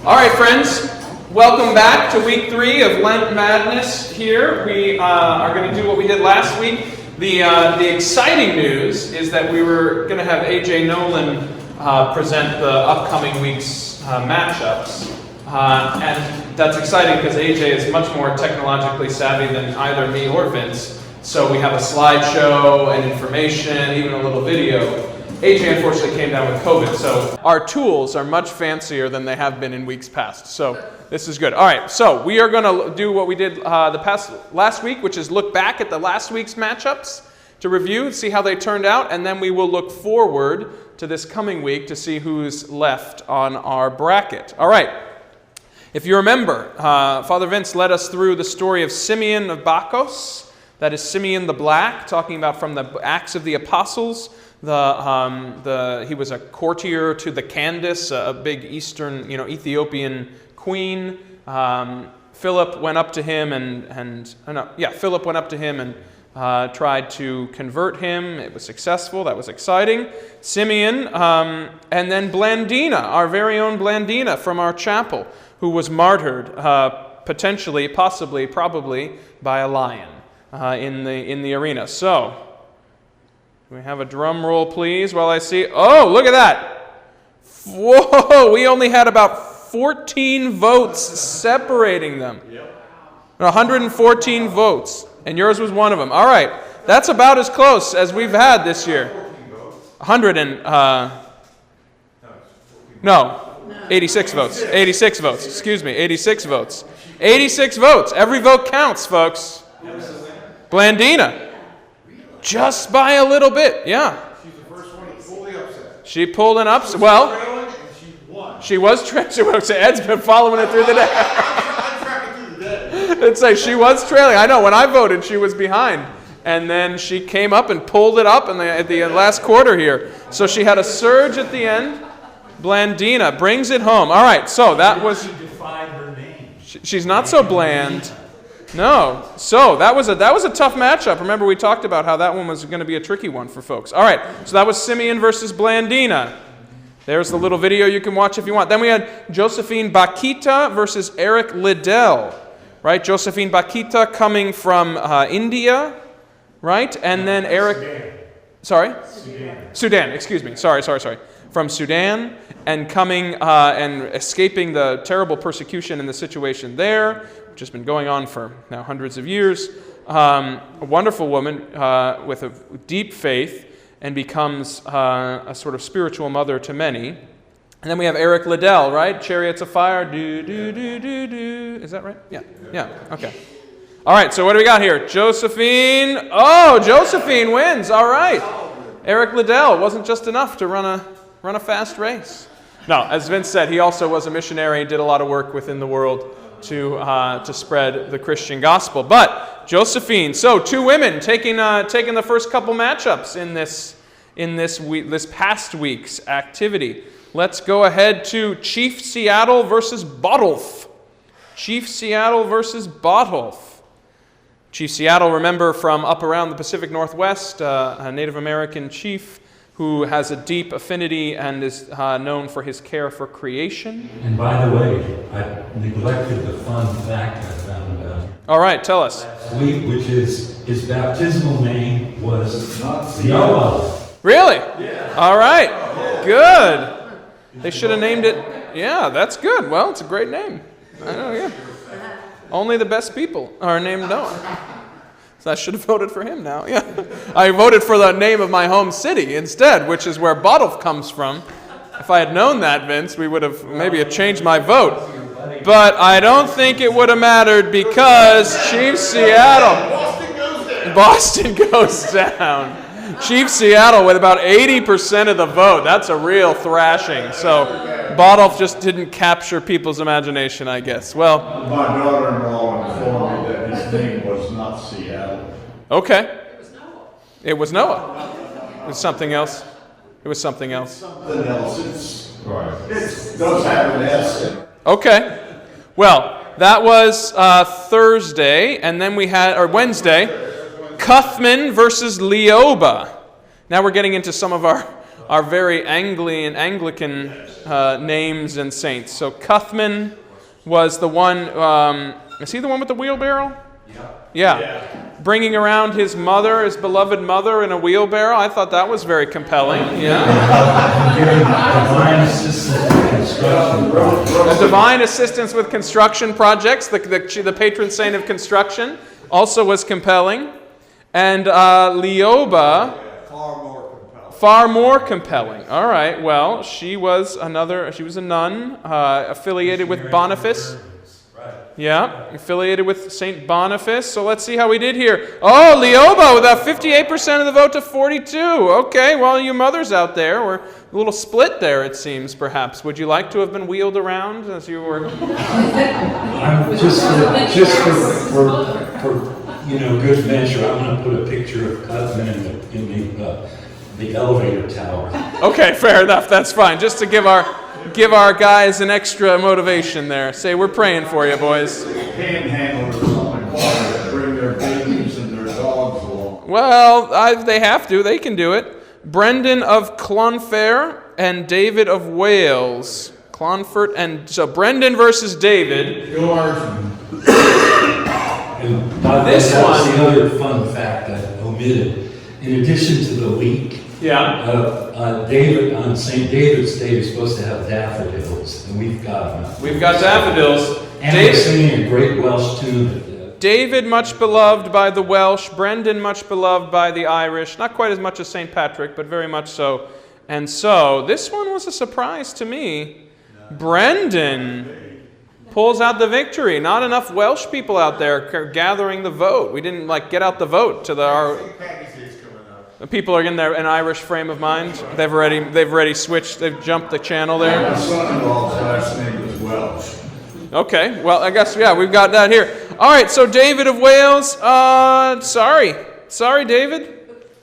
All right, friends, welcome back to week 3 of Lent Madness here. We are going to do what we did last week. The exciting news is that we were going to have A.J. Nolan present the upcoming week's matchups. And that's exciting because A.J. is much more technologically savvy than either me or Vince. So we have a slideshow and information, even a little video. AJ unfortunately came down with COVID, so our tools are much fancier than they have been in weeks past. So this is good. All right, so we are going to do what we did last week, which is look back at the last week's matchups to review, see how they turned out, and then we will look forward to this coming week to see who's left on our bracket. All right. If you remember, Father Vince led us through the story of Simeon of Bacchus. That is Simeon the Black, talking about from the Acts of the Apostles. He was a courtier to the Candace, a big Eastern, Ethiopian queen. Philip went up to him Philip went up to him and tried to convert him. It was successful. That was exciting. Simeon, and then Blandina, our very own Blandina from our chapel, who was martyred, potentially, possibly, probably by a lion in the arena. So, we have a drum roll, please, while I see. Oh, look at that. Whoa, we only had about 14 votes separating them. 114 votes, and yours was one of them. All right, that's about as close as we've had this year. 86 votes. 86 votes, excuse me, 86 votes. 86 votes. Every vote counts, folks. Blandina. Just by a little bit, yeah. She's the first one to pull the upset. She pulled an upset. Well, she was trailing. Ed's been following it through the day. I'm tracking through the day. It'd say she was trailing. I know. When I voted, she was behind. And then she came up and pulled it up at the last quarter here. So she had a surge at the end. Blandina brings it home. All right, so that was... She defined her name. She's not so bland. No. So that was a tough matchup. Remember, we talked about how that one was going to be a tricky one for folks. All right. So that was Simeon versus Blandina. There's the little video you can watch if you want. Then we had Josephine Bakita versus Eric Liddell. Right? Josephine Bakita coming from India. Right? And then Eric... Sudan. Sorry? Sudan. Excuse me. Sorry. From Sudan, and coming and escaping the terrible persecution and the situation there, which has been going on for now hundreds of years. A wonderful woman with a deep faith, and becomes a sort of spiritual mother to many. And then we have Eric Liddell, right? Chariots of Fire. Do, do, do, do, do. Is that right? Yeah. Okay. All right, so what do we got here? Josephine. Oh, Josephine wins. All right. Eric Liddell wasn't just enough to run a fast race. No, as Vince said, he also was a missionary, did a lot of work within the world to spread the Christian gospel. But Josephine, so 2 women taking the first couple matchups in this past week's activity. Let's go ahead to Chief Seattle versus Botolph. Chief Seattle versus Botolph. Chief Seattle, remember, from up around the Pacific Northwest, a Native American chief who has a deep affinity and is known for his care for creation. And by the way, I neglected the fun fact I found out. All right, tell us. Which is his baptismal name was Noah. Really? Yeah. All right. Good. They should have named it. Yeah, that's good. Well, it's a great name. I know, yeah. Only the best people are named Noah. So I should have voted for him now. Yeah, I voted for the name of my home city instead, which is where Botolph comes from. If I had known that, Vince, we would have maybe changed my vote. But I don't think it would have mattered because Chief Seattle... Boston goes down. Chief Seattle with about 80% of the vote. That's a real thrashing. So Botolph just didn't capture people's imagination, I guess. Well... My daughter-in-law informed me that his name was not Seattle. Okay. It was Noah. It was something else. Something else. It does have an S. Okay. Well, that was Thursday, and then we had, or Wednesday, Cuthman versus Leoba. Now we're getting into some of our our very Anglican names and saints. So Cuthman was the one, is he the one with the wheelbarrow? Yeah. Bringing around his mother, his beloved mother, in a wheelbarrow. I thought that was very compelling. Yeah. Divine assistance with construction projects. A divine assistance with construction projects. The patron saint of construction also was compelling. And Leoba, far more compelling. All right. Well, she was a nun affiliated with Boniface. Yeah, affiliated with St. Boniface. So let's see how we did here. Oh, Leoba with a 58% of the vote to 42. Okay, well, you mothers out there were a little split there, it seems, perhaps. Would you like to have been wheeled around as you were? I'm just for good measure, I'm going to put a picture of Cuthman in the elevator tower. Okay, fair enough. That's fine. Just to give our guys an extra motivation there. Say, we're praying for you, boys. Panhandlers or something bring their babies and their dogs along. Well, they have to. They can do it. Brendan of Clonfert and David of Wales. Clonfert and... So, Brendan versus David. And by this was the other fun fact I omitted. In addition to the week, David on St. David's Day is supposed to have daffodils, and we've got them. We've got daffodils. And we're singing a great Welsh tune. David, much beloved by the Welsh. Brendan, much beloved by the Irish. Not quite as much as St. Patrick, but very much so. And so, this one was a surprise to me. Brendan pulls out the victory. Not enough Welsh people out there gathering the vote. We didn't get out the vote to our... The people are in an Irish frame of mind. They've already switched. They've jumped the channel there. My son-in-law's last name is Welsh. Okay, well, I guess, we've got that here. All right, so David of Wales, sorry, David.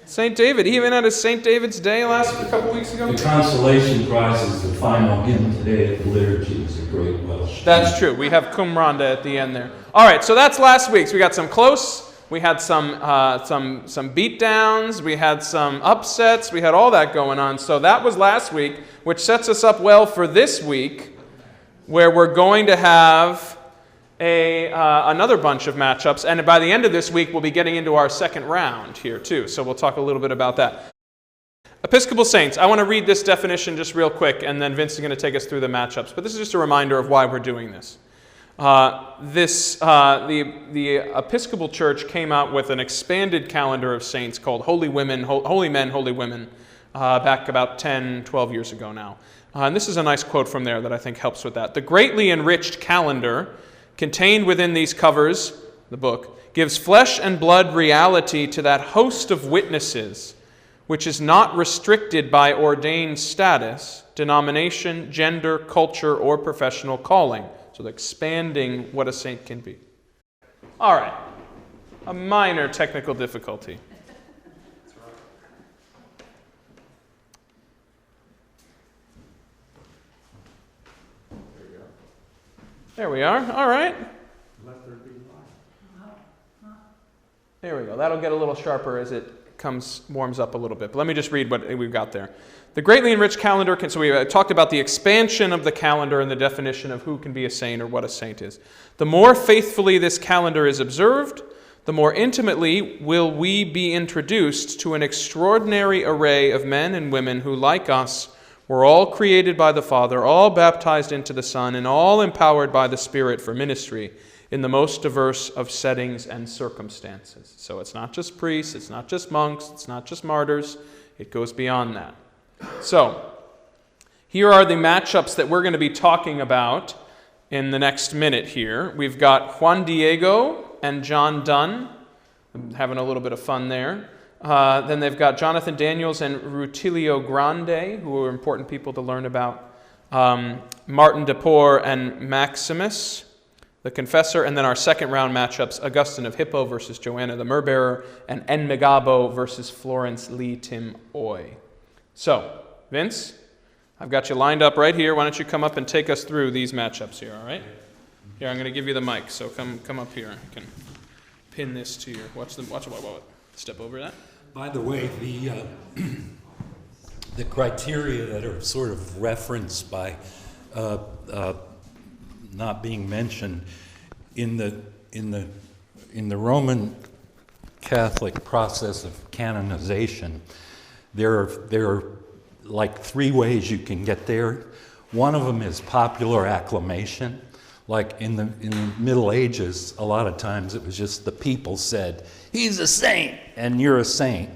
St. David, he even had his St. David's Day a couple weeks ago. The consolation prize is the final hymn today at the liturgy. Is a great Welsh. That's true. We have Cum Ronda at the end there. All right, so that's last week's. We got some close. We had some beatdowns. We had some upsets. We had all that going on. So that was last week, which sets us up well for this week, where we're going to have another bunch of matchups. And by the end of this week, we'll be getting into our second round here, too. So we'll talk a little bit about that. Episcopal saints. I want to read this definition just real quick, and then Vince is going to take us through the matchups. But this is just a reminder of why we're doing this. The Episcopal Church came out with an expanded calendar of saints called Holy Men, Holy Women, back about 10, 12 years ago now. And this is a nice quote from there that I think helps with that. The greatly enriched calendar contained within these covers, the book, gives flesh and blood reality to that host of witnesses which is not restricted by ordained status, denomination, gender, culture, or professional calling. So they're expanding what a saint can be. All right. A minor technical difficulty. There we are. All right. There we go. That'll get a little sharper as it warms up a little bit. But let me just read what we've got there. The greatly enriched calendar, so we talked about the expansion of the calendar and the definition of who can be a saint or what a saint is. The more faithfully this calendar is observed, the more intimately will we be introduced to an extraordinary array of men and women who, like us, were all created by the Father, all baptized into the Son, and all empowered by the Spirit for ministry in the most diverse of settings and circumstances. So it's not just priests, it's not just monks, it's not just martyrs, it goes beyond that. So, here are the matchups that we're going to be talking about in the next minute here. We've got Juan Diego and John Donne. I'm having a little bit of fun there. Then they've got Jonathan Daniels and Rutilio Grande, who are important people to learn about. Martin de Porres and Maximus, the Confessor. And then our second round matchups, Augustine of Hippo versus Joanna the Myrbearer, and Enmigabo versus Florence Lee Tim Oy. So, Vince, I've got you lined up right here. Why don't you come up and take us through these matchups here, all right? Here, I'm going to give you the mic, so come up here. I can pin this to your... Watch. Step over that. By the way, the criteria that are sort of referenced by not being mentioned in the Roman Catholic process of canonization, there are like 3 ways you can get there. One of them is popular acclamation. Like in the Middle Ages, a lot of times it was just the people said, "He's a saint," and you're a saint.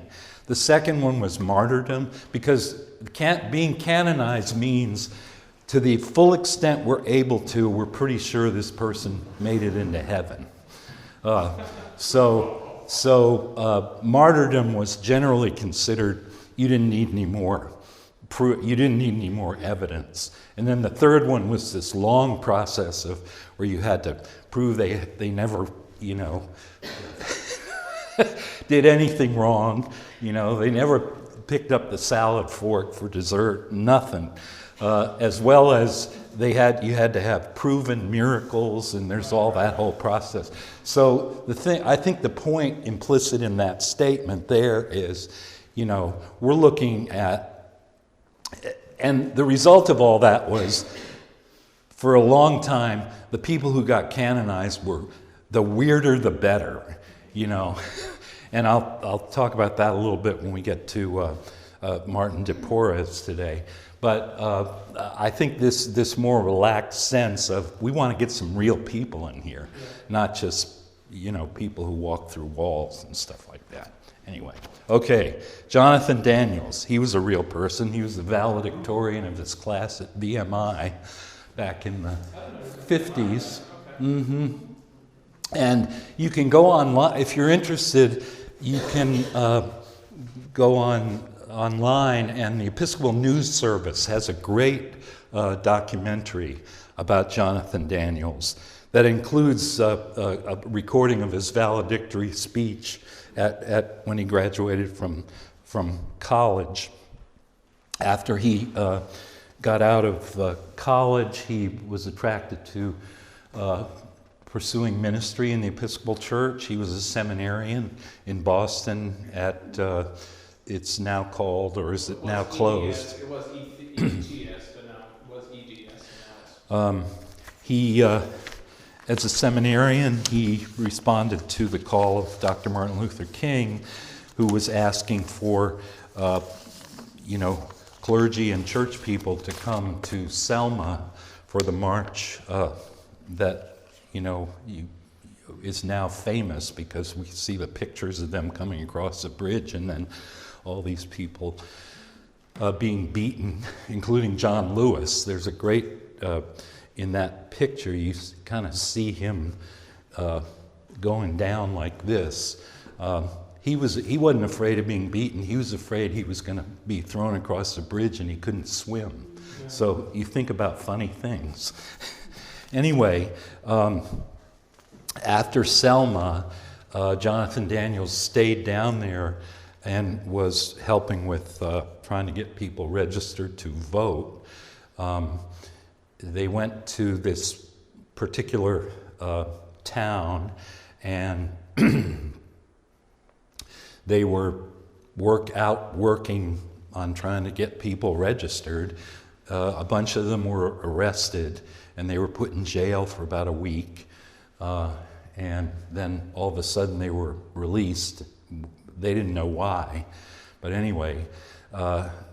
The second one was martyrdom, because being canonized means to the full extent we're able to, we're pretty sure this person made it into heaven. So martyrdom was generally considered, you didn't need any more evidence. And then the third one was this long process of where you had to prove they never, did anything wrong. They never picked up the salad fork for dessert, nothing. As well as you had to have proven miracles, and there's all that whole process. So I think the point implicit in that statement there is, we're looking at, and the result of all that was, for a long time, the people who got canonized were the weirder the better, And I'll talk about that a little bit when we get to Martin de Porres today. But I think this more relaxed sense of, we want to get some real people in here, not just, people who walk through walls and stuff like that. Anyway, okay, Jonathan Daniels, he was a real person. He was the valedictorian of his class at BMI back in the 50s. Mm-hmm. And you can go online, if you're interested, you can go online, and the Episcopal News Service has a great documentary about Jonathan Daniels that includes a recording of his valedictory speech at when he graduated from college. After he got out of college, he was attracted to pursuing ministry in the Episcopal Church. He was a seminarian in Boston at, it's now called, or is it now closed? It was ETS, but now it was EDS. And now He, as a seminarian, he responded to the call of Dr. Martin Luther King, who was asking for, clergy and church people to come to Selma for the march that, is now famous, because we see the pictures of them coming across the bridge, and then all these people being beaten, including John Lewis. There's a great, in that picture, you kind of see him going down like this. He wasn't afraid of being beaten. He was afraid he was going to be thrown across the bridge and he couldn't swim. Yeah. So you think about funny things. Anyway, after Selma, Jonathan Daniels stayed down there and was helping with trying to get people registered to vote. They went to this particular town, and they were working on trying to get people registered. A bunch of them were arrested, and they were put in jail for about a week. And then all of a sudden they were released. They didn't know why. But anyway,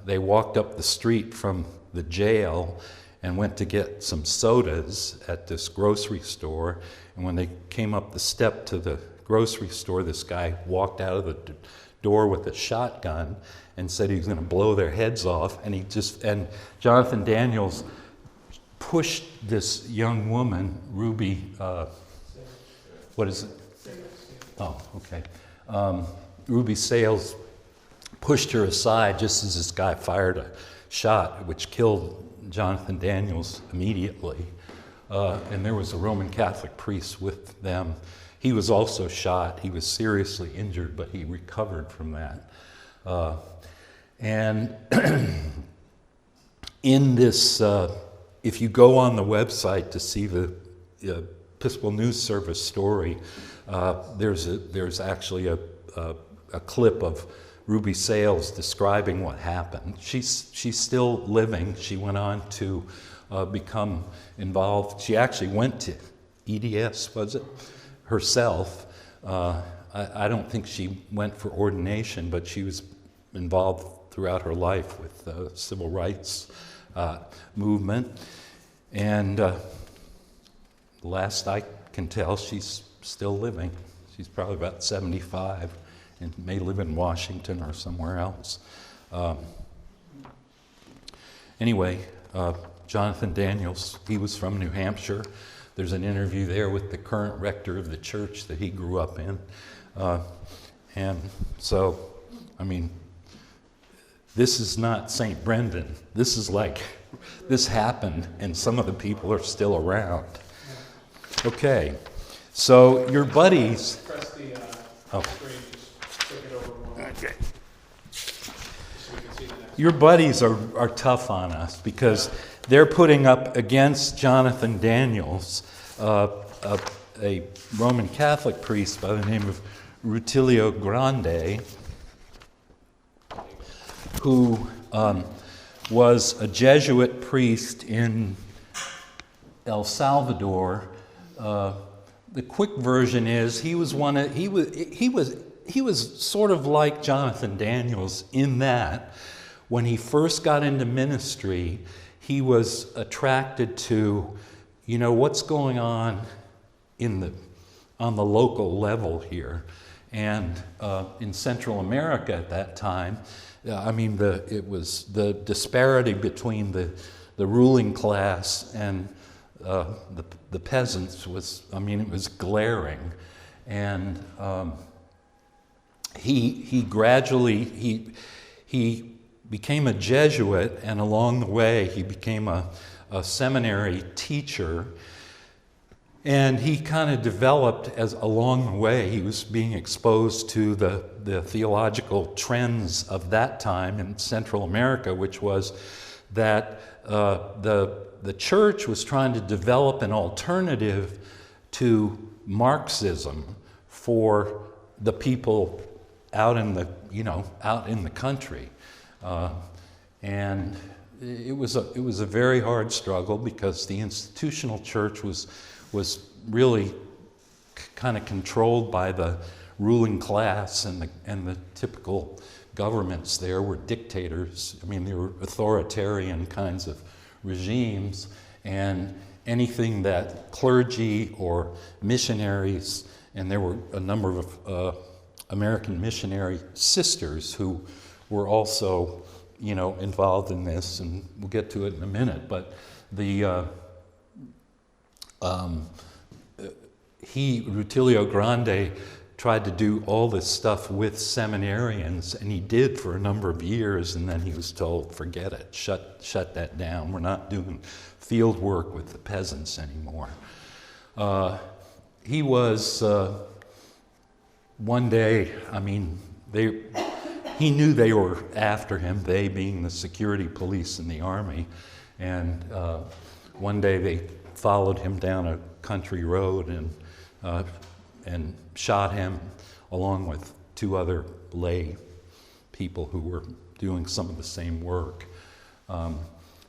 they walked up the street from the jail and went to get some sodas at this grocery store. And when they came up the step to the grocery store, this guy walked out of the door with a shotgun and said he was going to blow their heads off. And Jonathan Daniels pushed this young woman, Ruby, what is it? Oh, okay. Ruby Sales pushed her aside just as this guy fired a shot, which killed Jonathan Daniels immediately. And there was a Roman Catholic priest with them. He was also shot. He was seriously injured, but he recovered from that. And in this, if you go on the website to see the Episcopal News Service story, there's actually a clip of Ruby Sales describing what happened. She's still living. She went on to become involved. She actually went to EDS, was it, herself. I don't think she went for ordination, but she was involved throughout her life with the civil rights movement. And last I can tell, she's still living. She's probably about 75 and may live in Washington or somewhere else. Anyway, Jonathan Daniels, he was from New Hampshire. There's an interview there with the current rector of the church that he grew up in. And so, I mean, this is not St. Brendan. This is like, this happened and some of the people are still around. Okay, so your buddies... Press the screen, just click it over one. Okay. So we can see the next. Your buddies are tough on us because they're putting up against Jonathan Daniels a Roman Catholic priest by the name of Rutilio Grande, who was a Jesuit priest in El Salvador. The quick version is he was sort of like Jonathan Daniels in that when he first got into ministry, he was attracted to, what's going on on the local level here. And in Central America at that time, it was the disparity between the ruling class and the peasants was, it was glaring. And he gradually became a Jesuit, and along the way he became a seminary teacher. And he kind of developed along the way. He was being exposed to the theological trends of that time in Central America, which was that the church was trying to develop an alternative to Marxism for the people out in the country, and it was a very hard struggle because the institutional church was really kind of controlled by the ruling class, and the typical governments there were dictators. They were authoritarian kinds of regimes, and anything that clergy or missionaries, and there were a number of American missionary sisters who were also, involved in this, and we'll get to it in a minute, but Rutilio Grande tried to do all this stuff with seminarians, and he did for a number of years, and then he was told, forget it, shut that down. We're not doing field work with the peasants anymore. He was, one day, he knew they were after him, they being the security police in the army, and one day they followed him down a country road and shot him along with two other lay people who were doing some of the same work.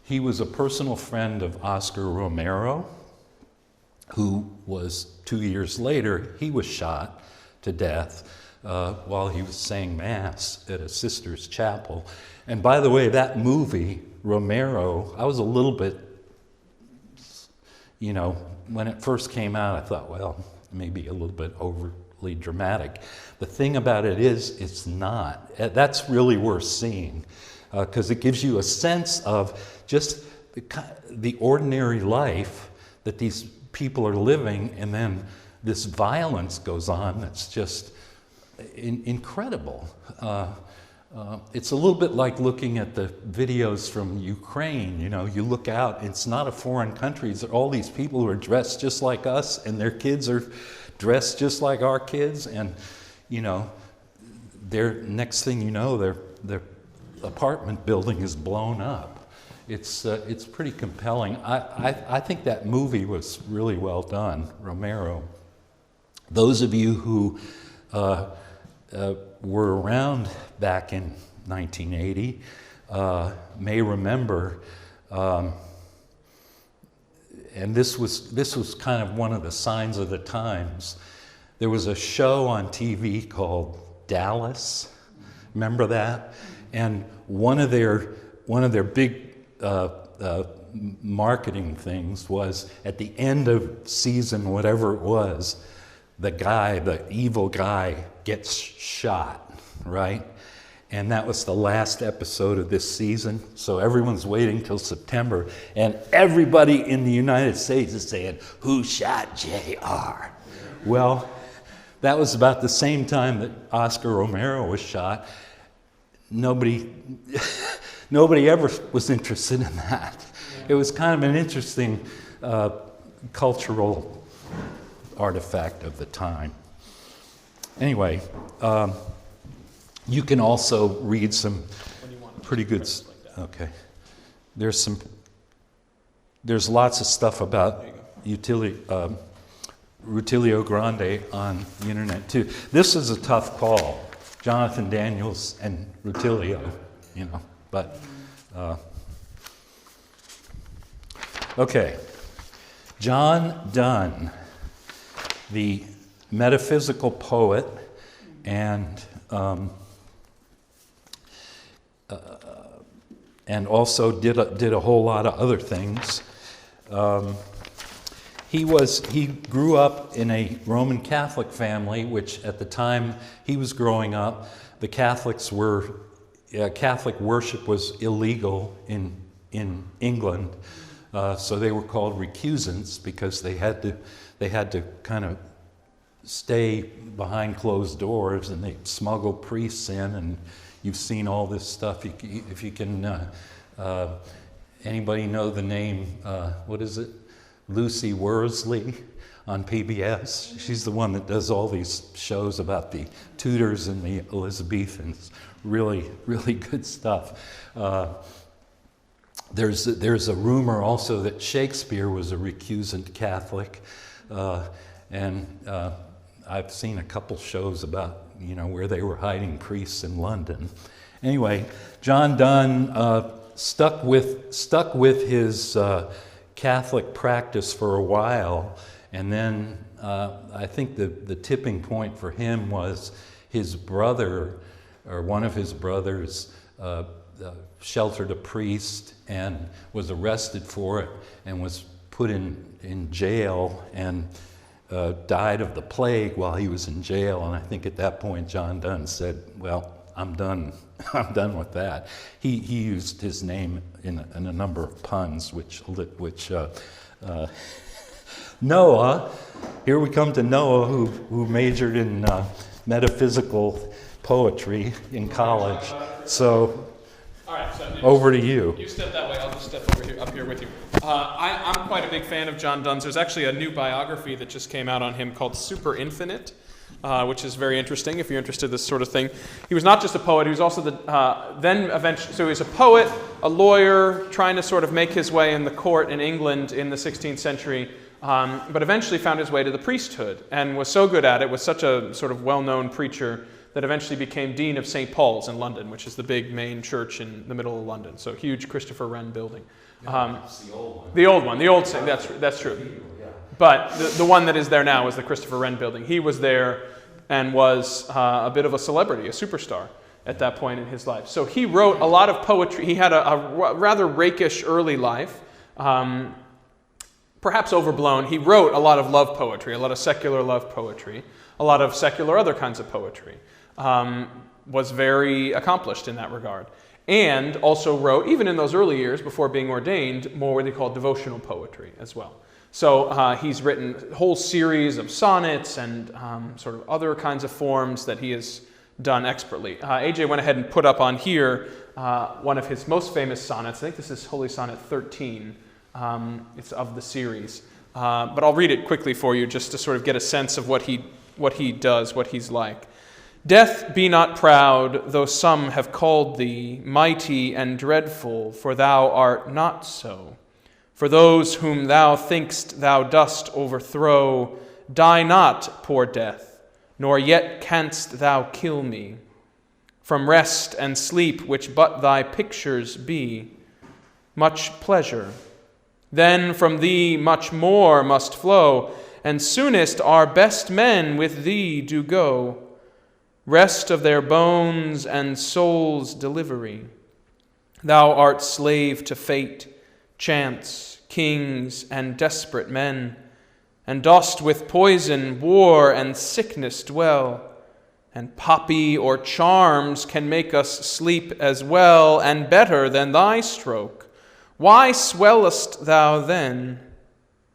He was a personal friend of Oscar Romero, who was 2 years later, he was shot to death while he was saying Mass at a sister's chapel. And by the way, that movie, Romero, I was a little bit, when it first came out, I thought, well, maybe a little bit overly dramatic. The thing about it is, it's not. That's really worth seeing, because it gives you a sense of just the ordinary life that these people are living, and then this violence goes on that's just incredible. It's a little bit like looking at the videos from Ukraine. You look out, it's not a foreign country. It's all these people who are dressed just like us, and their kids are dressed just like our kids, and their next thing you know, their apartment building is blown up. It's pretty compelling. I think that movie was really well done, Romero. Those of you who were around back in 1980 may remember, and this was kind of one of the signs of the times. There was a show on TV called Dallas. Remember that? And one of their big marketing things was at the end of season, whatever it was, the evil guy gets shot, right? And that was the last episode of this season. So everyone's waiting till September, and everybody in the United States is saying, "Who shot JR?" Well, that was about the same time that Oscar Romero was shot. Nobody ever was interested in that. It was kind of an interesting cultural artifact of the time. Anyway, you can also read some pretty good. Okay, there's lots of stuff about Rutilio Grande on the internet too. This is a tough call, Jonathan Daniels and Rutilio, but okay. John Donne, the metaphysical poet, and also did a whole lot of other things. He grew up in a Roman Catholic family, which at the time he was growing up, the Catholics Catholic worship was illegal in England, so they were called recusants because they had to kind of stay behind closed doors, and they smuggle priests in, and you've seen all this stuff. If you can, anybody know the name? What is it? Lucy Worsley on PBS. She's the one that does all these shows about the Tudors and the Elizabethans. Really, really good stuff. There's a rumor also that Shakespeare was a recusant Catholic, and I've seen a couple shows about where they were hiding priests in London. Anyway, John Donne stuck with his Catholic practice for a while, and then I think the tipping point for him was his brother, or one of his brothers, sheltered a priest and was arrested for it and was put in jail and died of the plague while he was in jail. And I think at that point John Donne said, "Well, I'm done. I'm done with that." He used his name in a number of puns, which Noah. Here we come to Noah, who majored in metaphysical poetry in college. So, all right, so over to you. You step that way. I'll just step up here with you. I'm quite a big fan of John Donne's. There's actually a new biography that just came out on him called Super Infinite, which is very interesting if you're interested in this sort of thing. He was not just a poet, he was also so he was a poet, a lawyer, trying to sort of make his way in the court in England in the 16th century, but eventually found his way to the priesthood and was so good at it, was such a sort of well-known preacher, that eventually became Dean of St. Paul's in London, which is the big main church in the middle of London. So huge Christopher Wren building. It's the old one. The old thing, that's true. But the one that is there now is the Christopher Wren building. He was there and was a bit of a celebrity, a superstar at that point in his life. So he wrote a lot of poetry. He had a rather rakish early life, perhaps overblown. He wrote a lot of love poetry, a lot of secular love poetry, a lot of secular other kinds of poetry. Was very accomplished in that regard. And also wrote, even in those early years before being ordained, more what they call devotional poetry as well. So he's written a whole series of sonnets and sort of other kinds of forms that he has done expertly. AJ went ahead and put up on here one of his most famous sonnets. I think this is Holy Sonnet 13. It's of the series. But I'll read it quickly for you just to sort of get a sense of what he does, what he's like. Death, be not proud, though some have called thee mighty and dreadful, for thou art not so. For those whom thou think'st thou dost overthrow, die not, poor death, nor yet canst thou kill me. From rest and sleep, which but thy pictures be, much pleasure. Then from thee much more must flow, and soonest our best men with thee do go. Rest of their bones and souls' delivery. Thou art slave to fate, chance, kings, and desperate men, and dost with poison, war, and sickness dwell. And poppy or charms can make us sleep as well and better than thy stroke. Why swellest thou then?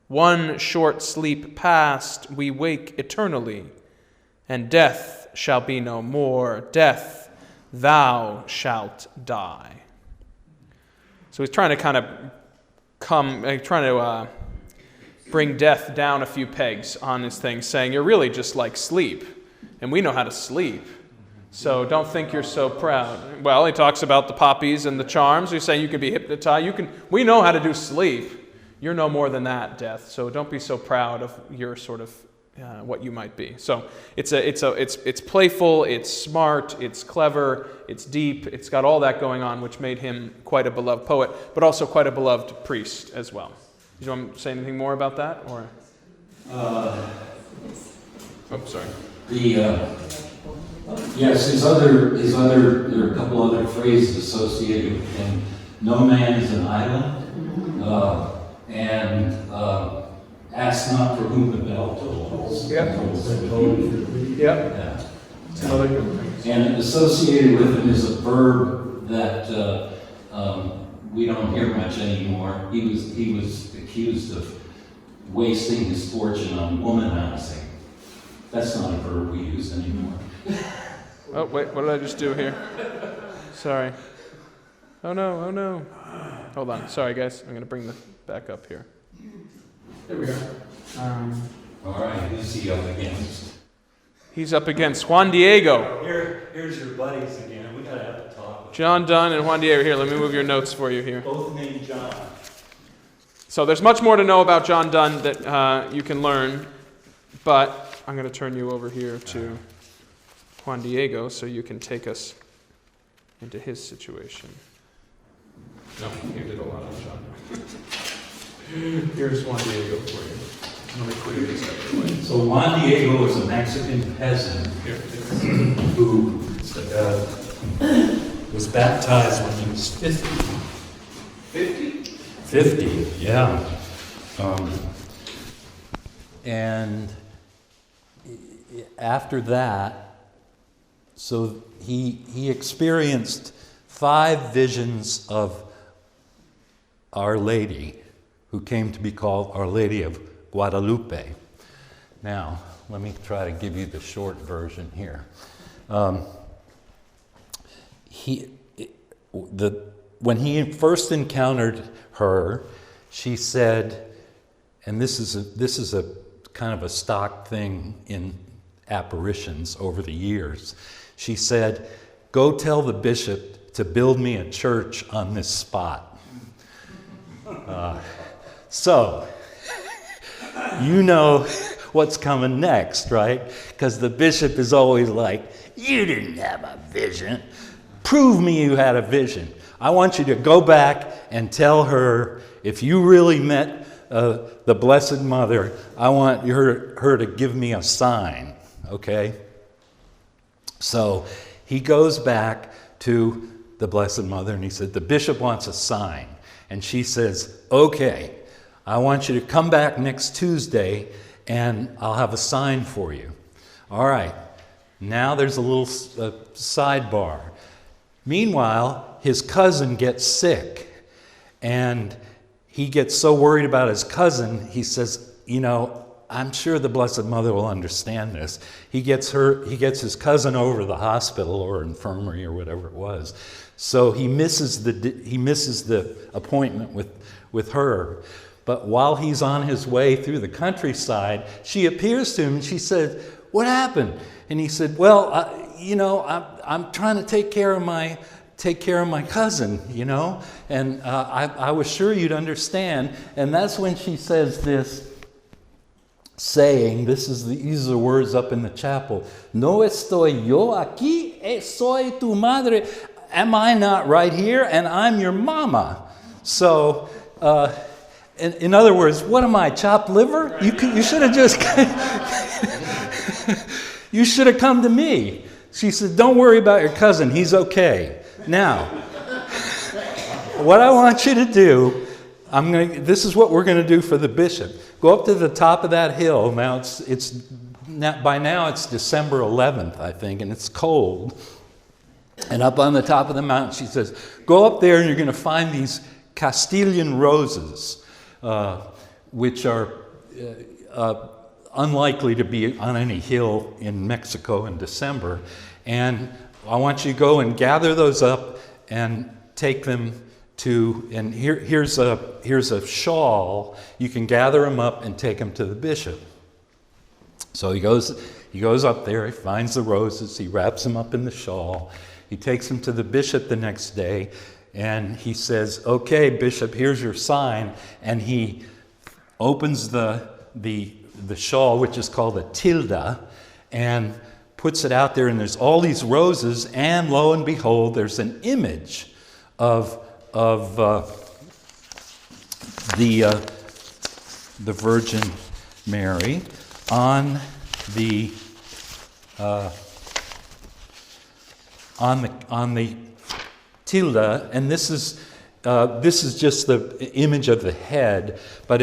One short sleep past, we wake eternally, and death shall be no more. Death, thou shalt die. So he's trying to bring death down a few pegs on his thing, saying you're really just like sleep, and we know how to sleep. So don't think you're so proud. Well, he talks about the poppies and the charms. He's saying you can be hypnotized. We know how to do sleep. You're no more than that, death. So don't be so proud of your sort of what you might be. So it's playful, it's smart, it's clever, it's deep. It's got all that going on, which made him quite a beloved poet, but also quite a beloved priest as well. Do you want to say anything more about that, or? Sorry. Yes, there are a couple other phrases associated with him. No man is an island, and ask not for whom the bell tolls. Yep. Yeah. And associated with him is a verb that we don't hear much anymore. He was accused of wasting his fortune on womanizing. That's not a verb we use anymore. Oh, wait, what did I just do here? Sorry. Oh no. Hold on. Sorry, guys. I'm going to bring the back up here. There we are. All right, who's he up against? He's up against Juan Diego. Here's your buddies again. We gotta have a talk. John Donne and Juan Diego. Here, let me move your notes for you here. Both named John. So there's much more to know about John Donne that you can learn, but I'm going to turn you over here to Juan Diego so you can take us into his situation. No, you did a lot on John. Here's Juan Diego for you. Let me clear this out of the way. So Juan Diego was a Mexican peasant who was baptized when he was 50. 50, yeah. And after that, so he experienced 5 visions of Our Lady, who came to be called Our Lady of Guadalupe. Now, let me try to give you the short version here. When he first encountered her, she said, and this is a kind of a stock thing in apparitions over the years. She said, "Go tell the bishop to build me a church on this spot." So, you know what's coming next, right? Because the bishop is always like, "You didn't have a vision. Prove me you had a vision. I want you to go back and tell her, if you really met the Blessed Mother, I want her to give me a sign," okay? So he goes back to the Blessed Mother and he said, "The bishop wants a sign." And she says, "Okay, I want you to come back next Tuesday and I'll have a sign for you." All right, now there's a little sidebar. Meanwhile, his cousin gets sick, and he gets so worried about his cousin, he says, "I'm sure the Blessed Mother will understand this." He gets his cousin over to the hospital or infirmary or whatever it was. So he misses the appointment with her. But while he's on his way through the countryside, she appears to him and she said, "What happened?" And he said, "Well, I'm trying to take care of my cousin, and I was sure you'd understand." And that's when she says this. saying, these are the words up in the chapel, "No estoy yo aquí, soy tu madre." Am I not right here? And I'm your mama. So, in other words, what am I, chopped liver? You should have just, you should have come to me. She said, "Don't worry about your cousin, he's okay." Now, what I want you to do, this is what we're going to do for the bishop. Go up to the top of that hill. Now, by now it's December 11th, I think, and it's cold. And up on the top of the mountain, she says, go up there and you're going to find these Castilian roses, which are unlikely to be on any hill in Mexico in December. And I want you to go and gather those up and take them to, and here's a shawl. You can gather them up and take them to the bishop. So he goes up there, he finds the roses, he wraps them up in the shawl. He takes them to the bishop the next day, and he says, "Okay, bishop, here's your sign." And he opens the shawl, which is called a tilde, and puts it out there, and there's all these roses, and lo and behold, there's an image of the Virgin Mary on the tilde, and this is just the image of the head, but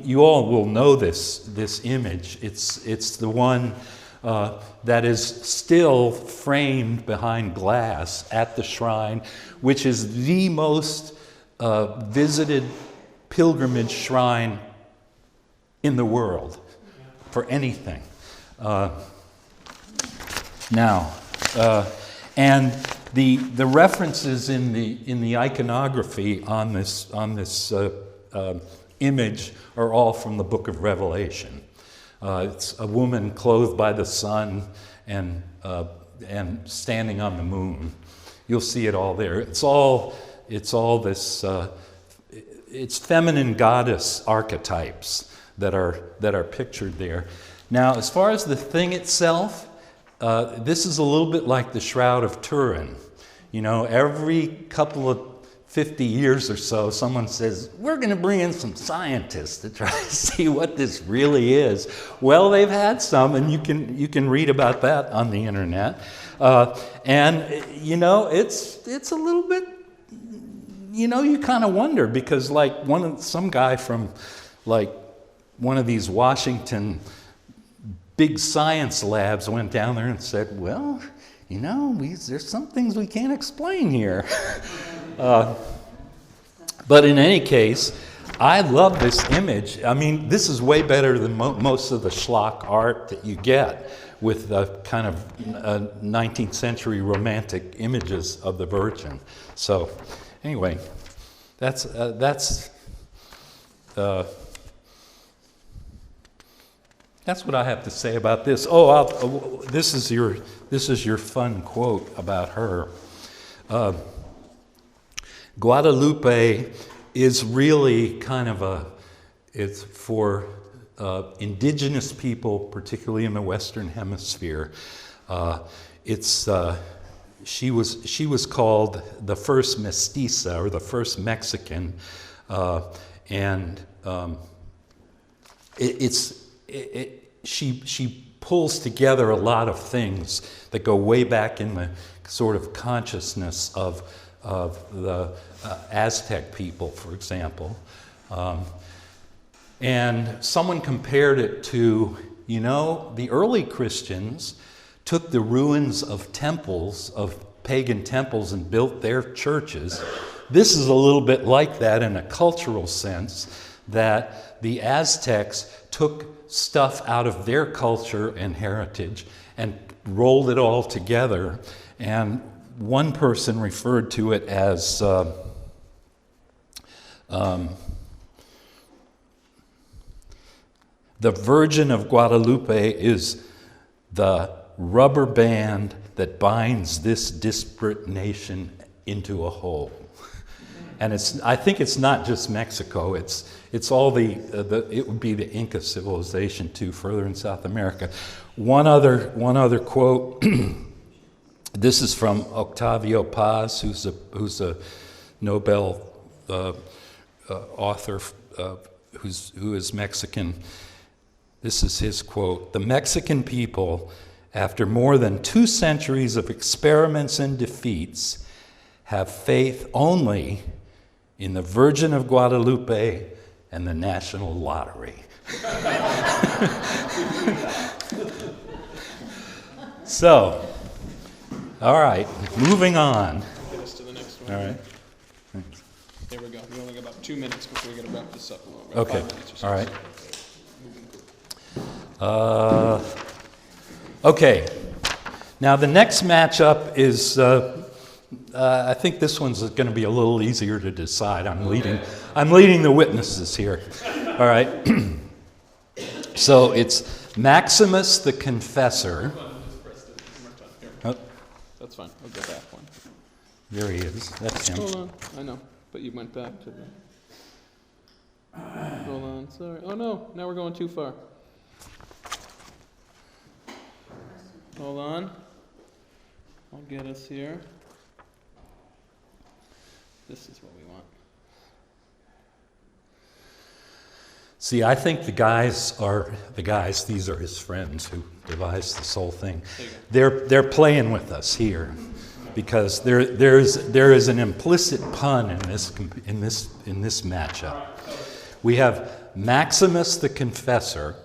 you all will know this image. It's the one that is still framed behind glass at the shrine, which is the most visited pilgrimage shrine in the world for anything. And the references in the iconography on this image are all from the book of Revelation. It's a woman clothed by the sun and standing on the moon. You'll see it all there. It's all this. It's feminine goddess archetypes that are pictured there. Now, as far as the thing itself, this is a little bit like the Shroud of Turin. Every couple of 50 years or so, someone says, we're going to bring in some scientists to try to see what this really is. Well, they've had some, and you can read about that on the internet. It's a little bit, you kind of wonder, because some guy from one of these Washington big science labs went down there and said, well, there's some things we can't explain here. But in any case, I love this image. This is way better than most of the schlock art that you get with the kind of 19th century romantic images of the Virgin. So, anyway, that's what I have to say about this. This is your fun quote about her. Guadalupe is really kind of it's for indigenous people, particularly in the Western Hemisphere. She was called the first mestiza, or the first Mexican, she pulls together a lot of things that go way back in the sort of consciousness of the Aztec people, for example. And someone compared it to, the early Christians took the ruins of temples, of pagan temples, and built their churches. This is a little bit like that in a cultural sense, that the Aztecs took stuff out of their culture and heritage and rolled it all together. And one person referred to it as the Virgin of Guadalupe is the rubber band that binds this disparate nation into a whole. And I think it's not just Mexico. It's all it would be the Inca civilization too, further in South America. One other quote. This is from Octavio Paz, who's a Nobel author who is Mexican. This is his quote: "The Mexican people, after more than 2 centuries of experiments and defeats, have faith only in the Virgin of Guadalupe and the National Lottery." So, all right, moving on. Get us to the next one. All right. There we go. We only got about 2 minutes before we got to wrap this up a little bit. Okay. 5 minutes or so. All right. Okay. Now the next matchup is. I think this one's going to be a little easier to decide. I'm leading the witnesses here. All right. So it's Maximus the Confessor. Just press it one more time. Here. Oh, That's fine. I'll go back one. there he is. That's him. Hold on. I know, but you went back to the. Hold on. Sorry. Oh no. Now we're going too far. Hold on. I'll get us here. This is what we want. See, I think these are his friends who devised this whole thing. They're playing with us here because there is an implicit pun in this matchup. We have Maximus the Confessor,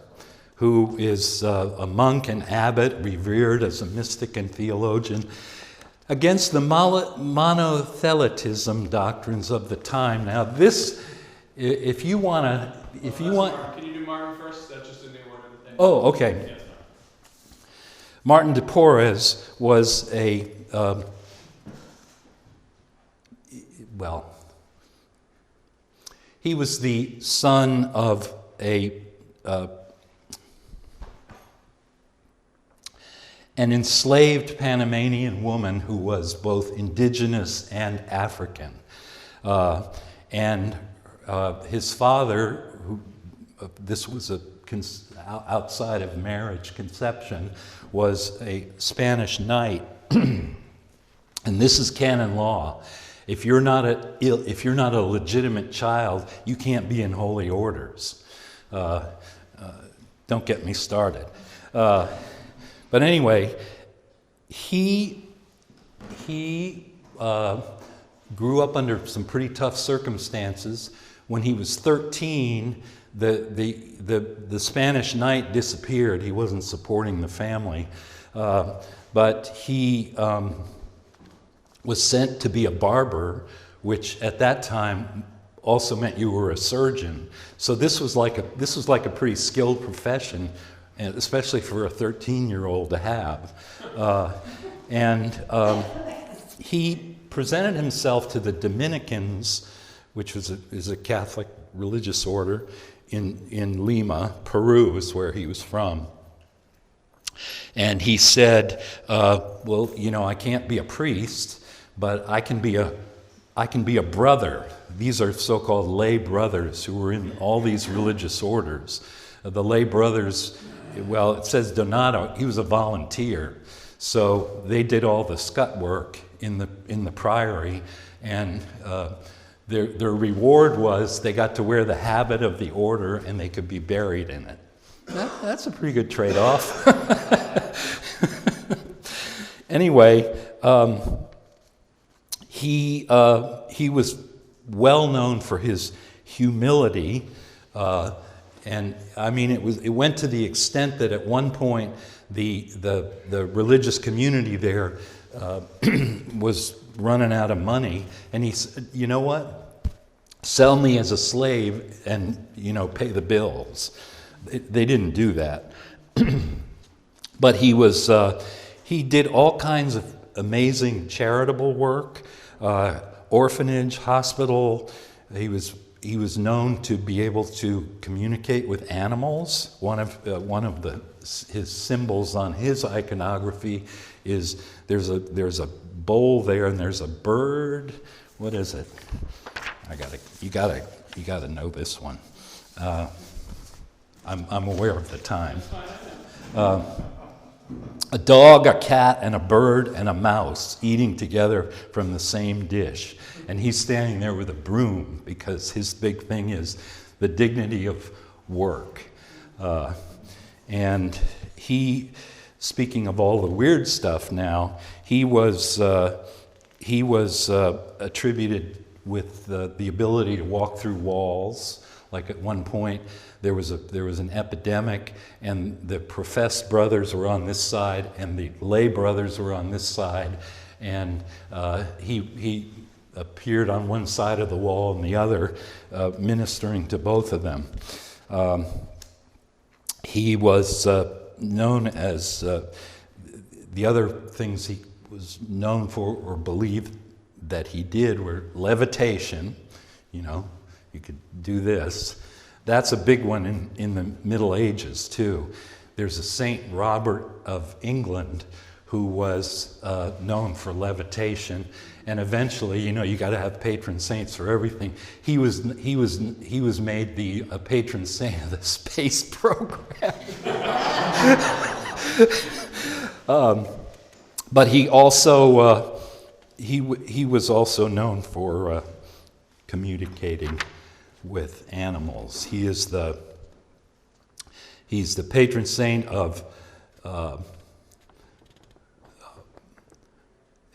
who is a monk and abbot, revered as a mystic and theologian, against the monothelitism doctrines of the time. Now, this, if you want, Can you do Martin first? That's just in the order of the thing. Oh, okay. Yes. Martin de Porres was he was the son of an enslaved Panamanian woman who was both indigenous and African. And his father, this was outside of marriage conception, was a Spanish knight. And this is canon law. If you're not a legitimate child, you can't be in holy orders. Don't get me started. But anyway, he grew up under some pretty tough circumstances. When he was 13, the Spanish knight disappeared. He wasn't supporting the family, but he was sent to be a barber, which at that time also meant you were a surgeon. So this was like a pretty skilled profession, and especially for a 13-year-old to have. He presented himself to the Dominicans, which is a Catholic religious order in Lima, Peru is where he was from. And he said, well, I can't be a priest, but I can be a brother. These are so-called lay brothers who were in all these religious orders. The lay brothers, well, it says Donato, he was a volunteer. So they did all the scut work in the priory, and their reward was they got to wear the habit of the order and they could be buried in it. That's a pretty good trade-off. Anyway, he was well known for his humility, and I mean it went to the extent that at one point the religious community there was running out of money, and he said, "You know what? Sell me as a slave and pay the bills." They didn't do that, but he did all kinds of amazing charitable work, orphanage, hospital. He was known to be able to communicate with animals. One of his symbols on his iconography is there's a bowl there and there's a bird. What is it? You gotta know this one. I'm aware of the time. A dog, a cat, and a bird and a mouse eating together from the same dish. And he's standing there with a broom because his big thing is the dignity of work. And he, speaking of all the weird stuff now, he was attributed with the ability to walk through walls. Like at one point, there was an epidemic, and the professed brothers were on this side, and the lay brothers were on this side, and he appeared on one side of the wall and the other, ministering to both of them. He was known as the other things he was known for or believed that he did were levitation. You could do this. That's a big one in the Middle Ages, too. There's a Saint Robert of England who was known for levitation, and eventually, you got to have patron saints for everything. He was made the patron saint of the space program. But he also he was also known for communicating with animals. He's the patron saint of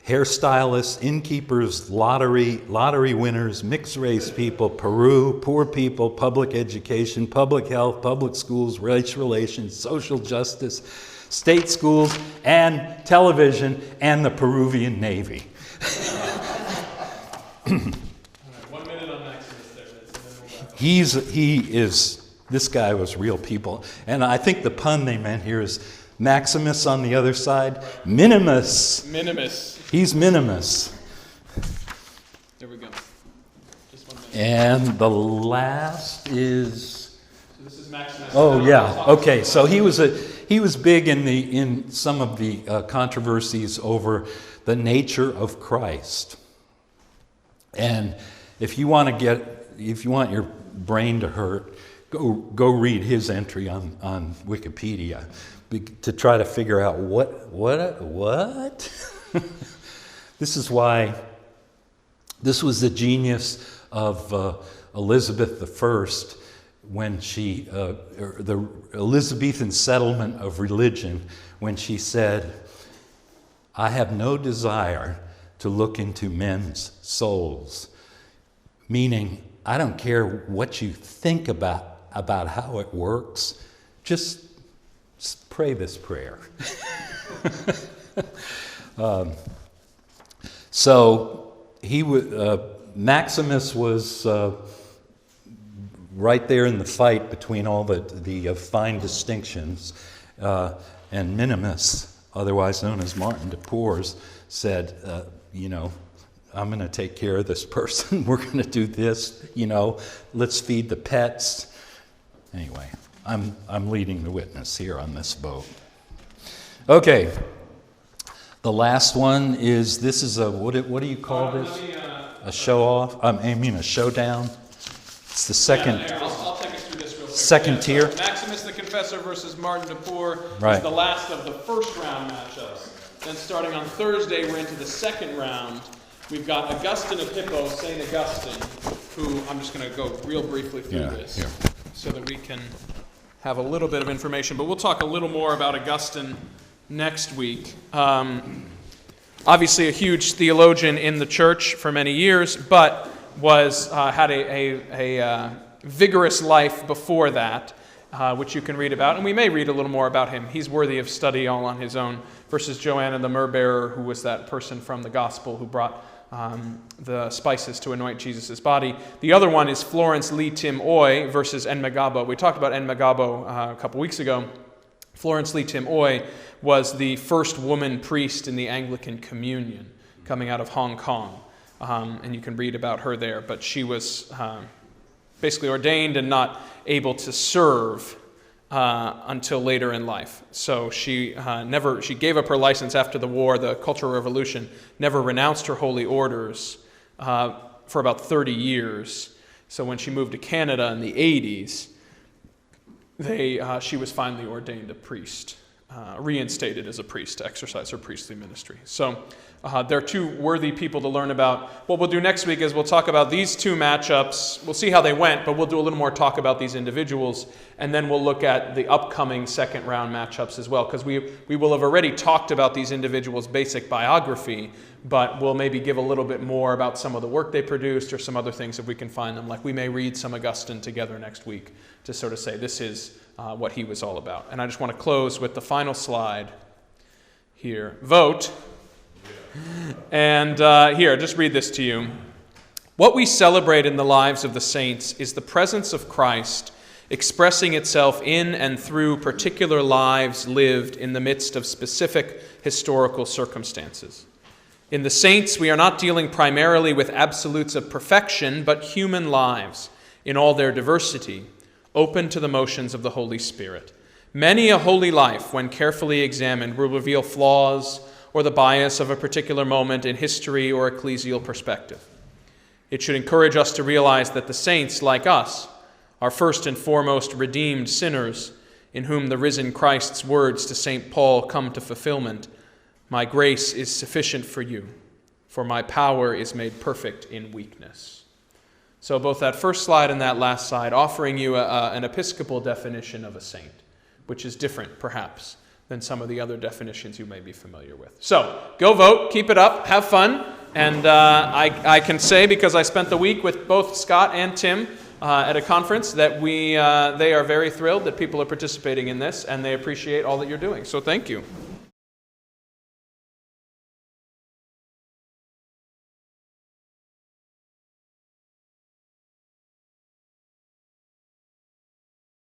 hairstylists, innkeepers, lottery winners, mixed race people, Peru, poor people, public education, public health, public schools, race relations, social justice, state schools, and television, and the Peruvian Navy. 1 minute on Maximus there. This guy was real people. And I think the pun they meant here is Maximus on the other side, Minimus. Minimus. He's Minimus. There we go. Just 1 minute. And the last is... So this is Maximus. Oh, yeah. Okay, so he was big in some of the controversies over the nature of Christ. And if you want your brain to hurt, go read his entry on Wikipedia to try to figure out what. This was the genius of Elizabeth I when she, the Elizabethan settlement of religion, when she said, "I have no desire to look into men's souls," meaning, I don't care what you think about how it works, just pray this prayer. So Maximus was right there in the fight between all the fine distinctions, and Minimus, otherwise known as Martin de Porres, said, I'm going to take care of this person. We're going to do this. Let's feed the pets. Anyway, I'm leading the witness here on this boat. Okay. The last one is, this is what do you call this? A show off? I mean a showdown. It's the second. Yeah, I'll take us through this real quick. Second tier. So Maximus the Confessor versus Martin de Porres Right. is the last of the first round matchups. Then starting on Thursday, we're into the second round. We've got Augustine of Hippo, St. Augustine, who I'm just going to go real briefly through this here. so that we can have a little bit of information. But we'll talk a little more about Augustine next week. Obviously a huge theologian in the church for many years, but had a vigorous life before that, which you can read about. And we may read a little more about him. He's worthy of study all on his own, versus Joanna the myrrh-bearer, who was that person from the gospel who brought the spices to anoint Jesus' body. The other one is Florence Lee Tim Oy versus Enmagabo. We talked about Enmagabo a couple weeks ago. Florence Lee Tim Oy was the first woman priest in the Anglican Communion coming out of Hong Kong. And you can read about her there. But she was basically ordained and not able to serve until later in life. So she gave up her license after the war, the Cultural Revolution, never renounced her holy orders for about 30 years. So when she moved to Canada in the 80s, she was finally ordained a priest, reinstated as a priest to exercise her priestly ministry. So they're two worthy people to learn about. What we'll do next week is we'll talk about these two matchups. We'll see how they went, but we'll do a little more talk about these individuals, and then we'll look at the upcoming second round matchups as well, because we will have already talked about these individuals' basic biography, but we'll maybe give a little bit more about some of the work they produced or some other things if we can find them. Like we may read some Augustine together next week to sort of say this is what he was all about. And I just want to close with the final slide here. Vote. And here, just read this to you. What we celebrate in the lives of the saints is the presence of Christ expressing itself in and through particular lives lived in the midst of specific historical circumstances. In the saints, we are not dealing primarily with absolutes of perfection, but human lives in all their diversity, open to the motions of the Holy Spirit. Many a holy life, when carefully examined, will reveal flaws or the bias of a particular moment in history or ecclesial perspective. It should encourage us to realize that the saints, like us, are first and foremost redeemed sinners in whom the risen Christ's words to St. Paul come to fulfillment. My grace is sufficient for you, for my power is made perfect in weakness. So both that first slide and that last slide offering you an episcopal definition of a saint, which is different, perhaps, than some of the other definitions you may be familiar with. So, go vote, keep it up, have fun, and I can say, because I spent the week with both Scott and Tim at a conference, that they are very thrilled that people are participating in this, and they appreciate all that you're doing. So thank you.